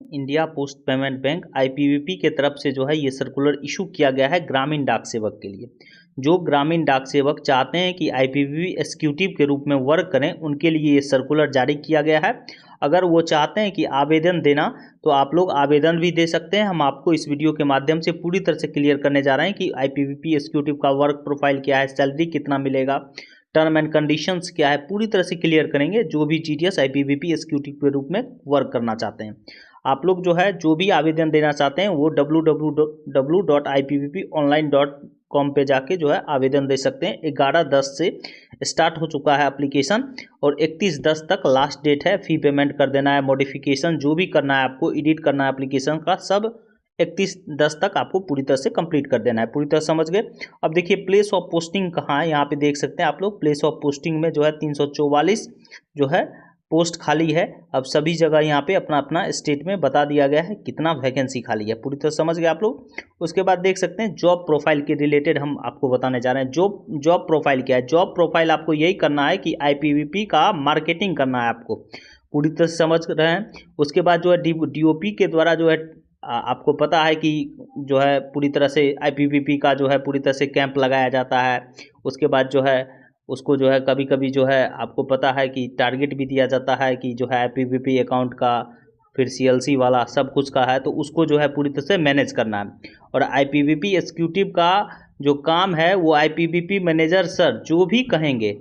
India post payment bank IPPB के तरफ से जो है ये सर्कुलर इशू किया गया है ग्रामीण डाक सेवक के लिए। जो ग्रामीण डाक सेवक चाहते हैं कि आईपीपीबी एग्जीक्यूटिव के रूप में वर्क करें, उनके लिए ये सर्कुलर जारी किया गया है। अगर वो चाहते हैं कि आवेदन देना, तो आप लोग आवेदन भी दे सकते हैं। हम आपको इस वीडियो के माध्यम से पूरी तरह से क्लियर करने जा रहे हैं कि आईपीपीबी एग्जीक्यूटिव का वर्क प्रोफाइल क्या है, सैलरी कितना मिलेगा, टर्म एंड कंडीशंस क्या है, पूरी तरह से क्लियर करेंगे। जो भी जीडीएस आईपीपीबी एग्जीक्यूटिव के रूप में वर्क करना चाहते हैं, आप लोग जो है जो भी आवेदन देना चाहते हैं वो www.ipppionline.com पे जाके जो है आवेदन दे सकते हैं। 11/10 से स्टार्ट हो चुका है एप्लीकेशन और 31/10 तक लास्ट डेट है। फ़ी पेमेंट कर देना है, मॉडिफिकेशन जो भी करना है, आपको एडिट करना है एप्लीकेशन का, सब 31/10 तक आपको पूरी तरह से कंप्लीट कर देना है। पूरी तरह समझ गए। अब देखिए प्लेस ऑफ पोस्टिंग कहाँ है, यहाँ पे देख सकते हैं आप लोग। प्लेस ऑफ पोस्टिंग में जो है 344 जो है पोस्ट खाली है। अब सभी जगह यहाँ पे अपना अपना स्टेट में बता दिया गया है कितना वैकेंसी खाली है। पूरी तरह समझ गए आप लोग। उसके बाद देख सकते हैं जॉब प्रोफाइल के रिलेटेड हम आपको बताने जा रहे हैं। जॉब प्रोफाइल क्या है? जॉब प्रोफाइल आपको यही करना है कि आईपीपीबी का मार्केटिंग करना है आपको। पूरी तरह से समझ रहे हैं। उसके बाद जो है डीओपी के द्वारा जो है आपको पता है कि जो है पूरी तरह से आईपीपीबी का जो है पूरी तरह से कैंप लगाया जाता है। उसके बाद जो है उसको जो है कभी कभी जो है आपको पता है कि टारगेट भी दिया जाता है कि जो है आईपीपीबी अकाउंट का, फिर सीएलसी वाला सब कुछ का है, तो उसको जो है पूरी तरह से मैनेज करना है। और आईपीपीबी एग्जीक्यूटिव का जो काम है वो आईपीपीबी मैनेजर सर जो भी कहेंगे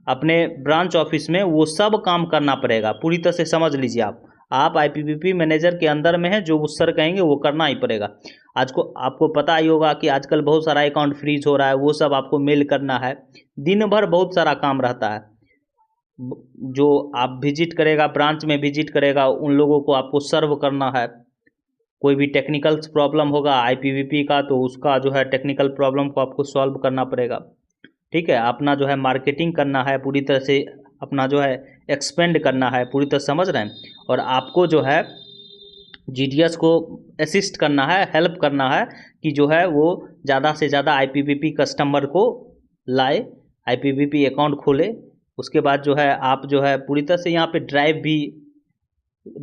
अपने ब्रांच ऑफिस में वो सब काम करना पड़ेगा। पूरी तरह से समझ लीजिए आप आईपीपीबी मैनेजर के अंदर में है, जो वो सर कहेंगे वो करना ही पड़ेगा। आज को आपको पता ही होगा कि आजकल बहुत सारा अकाउंट फ्रीज हो रहा है, वो सब आपको मेल करना है। दिन भर बहुत सारा काम रहता है। जो आप विजिट करेगा, ब्रांच में विजिट करेगा, उन लोगों को आपको सर्व करना है। कोई भी टेक्निकल प्रॉब्लम होगा आईपीपीबी का, तो उसका जो है टेक्निकल प्रॉब्लम को आपको सॉल्व करना पड़ेगा। ठीक है, अपना जो है मार्केटिंग करना है, पूरी तरह से अपना जो है एक्सपेंड करना है। पूरी तरह समझ रहे हैं। और आपको जो है जीडीएस को असिस्ट करना है, हेल्प करना है कि जो है वो ज़्यादा से ज़्यादा आईपीपीबी कस्टमर को लाए, आईपीपीबी अकाउंट खोले। उसके बाद जो है आप जो है पूरी तरह से यहाँ पे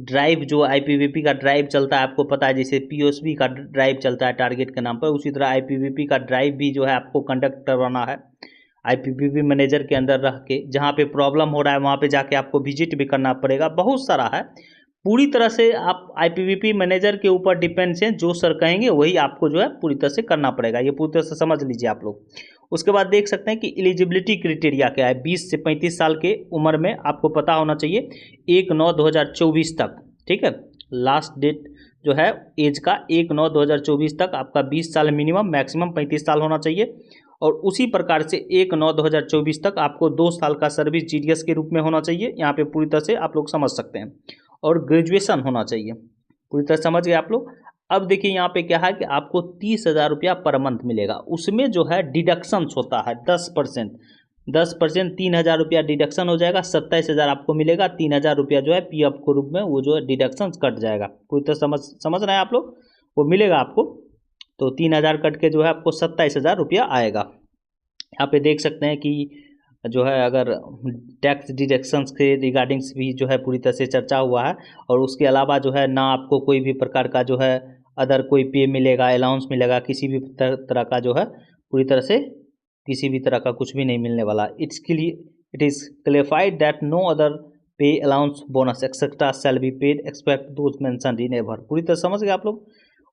ड्राइव जो आईपीपीबी का ड्राइव चलता है, आपको पता है, जैसे पीओएसबी का ड्राइव चलता है टारगेट के नाम पर, उसी तरह आईपीपीबी का ड्राइव भी जो है आपको कंडक्ट करवाना है। आईपीपीबी मैनेजर के अंदर रह के जहाँ पे प्रॉब्लम हो रहा है वहाँ पे जाके आपको विजिट भी करना पड़ेगा। बहुत सारा है। पूरी तरह से आप आईपीपीबी मैनेजर के ऊपर डिपेंड हैं, जो सर कहेंगे वही आपको जो है पूरी तरह से करना पड़ेगा। ये पूरी तरह से समझ लीजिए आप लोग। उसके बाद देख सकते हैं कि एलिजिबिलिटी क्राइटेरिया क्या है। 20 से 35 साल के उम्र में आपको पता होना चाहिए 1/9/2024 तक। ठीक है, लास्ट डेट जो है एज का 1/9/2024 तक आपका 20 साल मिनिमम, मैक्सिमम 35 साल होना चाहिए। और उसी प्रकार से 1/9/2024 तक आपको 2 साल का सर्विस जीडीएस के रूप में होना चाहिए। यहाँ पे पूरी तरह से आप लोग समझ सकते हैं। और ग्रेजुएशन होना चाहिए। पूरी तरह समझ गए आप लोग। अब देखिए यहाँ पे क्या है कि आपको 30,000 रुपया पर मंथ मिलेगा। उसमें जो है डिडक्शंस होता है 10%। 10% 3,000 रुपया डिडक्शन हो जाएगा, 27,000 आपको मिलेगा। 3,000 रुपया जो है पीएफ के रूप में वो जो है डिडक्शंस कट जाएगा। पूरी तरह समझ रहे हैं आप लोग, वो मिलेगा आपको। तो 3,000 कट के जो है आपको 27,000 रुपया आएगा। यहाँ पे देख सकते हैं कि जो है अगर टैक्स डिडक्शंस के रिगार्डिंग्स भी जो है पूरी तरह से चर्चा हुआ है। और उसके अलावा जो है ना आपको कोई भी प्रकार का जो है अदर कोई पे मिलेगा, अलाउंस मिलेगा, किसी भी तरह का जो है पूरी तरह से किसी भी तरह का कुछ भी नहीं मिलने वाला। It is clarified that no other pay, allowance, bonus etcetera shall be paid expect those mentioned in ever. पूरी तरह समझ गए आप लोग।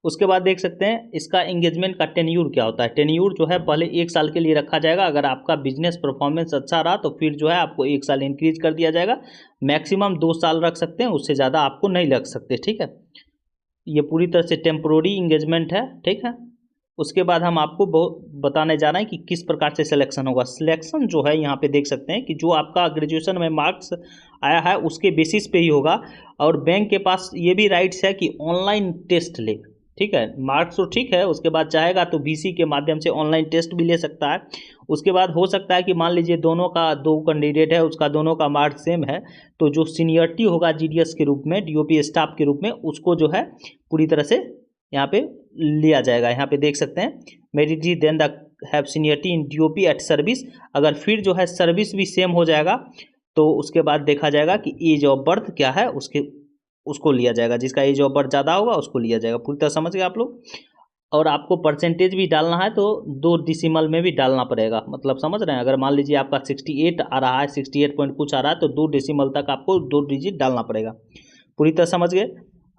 उसके बाद देख सकते हैं इसका एंगेजमेंट का टेन्यूर क्या होता है। टेन्यूर जो है पहले 1 साल के लिए रखा जाएगा। अगर आपका बिजनेस परफॉर्मेंस अच्छा रहा तो फिर जो है आपको 1 साल इंक्रीज कर दिया जाएगा। मैक्सिमम 2 साल रख सकते हैं, उससे ज़्यादा आपको नहीं लग सकते। ठीक है, ये पूरी तरह से टेम्पोररी इंगेजमेंट है। ठीक है, उसके बाद हम आपको बताने जा रहे हैं कि किस प्रकार से सिलेक्शन होगा। सिलेक्शन जो है यहाँ पे देख सकते हैं कि जो आपका ग्रेजुएशन में मार्क्स आया है उसके बेसिस पे ही होगा। और बैंक के पास ये भी राइट्स है कि ऑनलाइन टेस्ट ले। ठीक है, मार्क्स तो ठीक है, उसके बाद चाहेगा तो बीसी के माध्यम से ऑनलाइन टेस्ट भी ले सकता है। उसके बाद हो सकता है कि मान लीजिए दोनों का 2 कैंडिडेट है, उसका दोनों का मार्क्स सेम है, तो जो सीनियरिटी होगा जीडीएस के रूप में, डीओपी स्टाफ के रूप में, उसको जो है पूरी तरह से यहाँ पे लिया जाएगा। यहाँ पे देख सकते हैं मेरिट जी then the have seniority in DOP at service. अगर फिर जो है सर्विस भी सेम हो जाएगा तो उसके बाद देखा जाएगा कि एज ऑफ बर्थ क्या है उसके उसको लिया जाएगा, जिसका एज ऑफर ज़्यादा होगा उसको लिया जाएगा। पूरी तरह समझ गए आप लोग। और आपको परसेंटेज भी डालना है तो 2 डिसिमल में भी डालना पड़ेगा, मतलब समझ रहे हैं। अगर मान लीजिए आपका 68 आ रहा है, 68 पॉइंट कुछ आ रहा है, तो 2 डिसिमल तक आपको 2 डिजिट डालना पड़ेगा। पूरी तरह समझ गए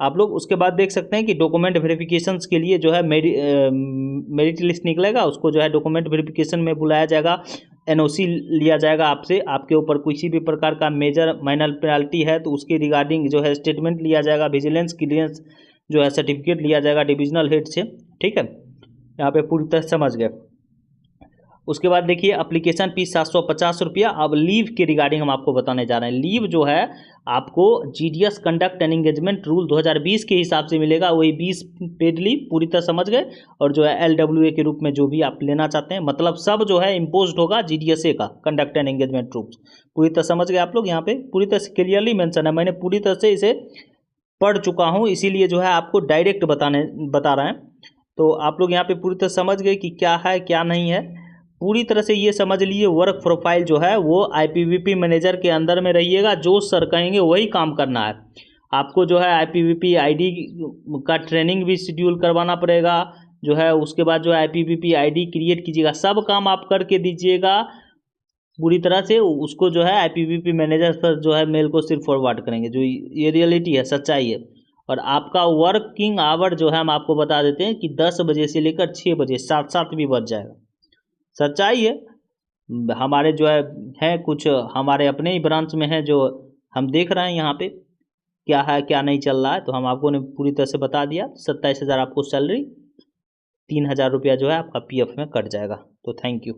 आप लोग। उसके बाद देख सकते हैं कि डॉक्यूमेंट वेरिफिकेशंस के लिए जो है मेरिट लिस्ट निकलेगा, उसको जो है डॉक्यूमेंट वेरिफिकेशन में बुलाया जाएगा। एनओसी लिया जाएगा आपसे, आपके ऊपर किसी भी प्रकार का मेजर माइनर पेनल्टी है तो उसके रिगार्डिंग जो है स्टेटमेंट लिया जाएगा। विजिलेंस क्लियरेंस जो है सर्टिफिकेट लिया जाएगा डिविजनल हेड से, ठीक है। यहाँ पे पूरी तरह समझ गए। उसके बाद देखिए एप्लीकेशन फीस 750 रुपया। अब लीव के रिगार्डिंग हम आपको बताने जा रहे हैं। लीव जो है आपको GDS conduct and engagement rule 2020 के हिसाब से मिलेगा, वही 20 पेड लीव। पूरी तरह समझ गए। और जो है LWA के रूप में जो भी आप लेना चाहते हैं, मतलब सब जो है इम्पोज्ड होगा जीडीएसए का कंडक्ट एंड एंगेजमेंट रूल्स। पूरी तरह समझ गए आप लोग। यहाँ पे पूरी तरह से क्लियरली मेंशन है, मैंने पूरी तरह से इसे पढ़ चुका हूँ, इसीलिए जो है आपको डायरेक्ट बता रहे हैं। तो आप लोग यहाँ पे पूरी तरह समझ गए कि क्या है क्या नहीं है। पूरी तरह से ये समझ लीजिए वर्क प्रोफाइल जो है वो IPVP मैनेजर के अंदर में रहिएगा, जो सर कहेंगे वही काम करना है। आपको जो है IPVP ID का ट्रेनिंग भी शेड्यूल करवाना पड़ेगा जो है। उसके बाद जो है IPVP ID क्रिएट कीजिएगा, सब काम आप करके दीजिएगा पूरी तरह से। उसको जो है IPVP मैनेजर पर जो है मेल को सिर्फ फॉरवर्ड करेंगे, जो ये रियलिटी है, सच्चाई है। और आपका वर्किंग आवर जो है हम आपको बता देते हैं कि 10 बजे से लेकर 6 बजे, 7 भी बज जाएगा। सच्चाई है। हमारे जो है कुछ हमारे अपने ही ब्रांच में है, जो हम देख रहे हैं यहाँ पे क्या है क्या नहीं चल रहा है, तो हम आपको ने पूरी तरह से बता दिया। 27,000 आपको सैलरी, 3,000 रुपया जो है आपका PF में कट जाएगा। तो थैंक यू।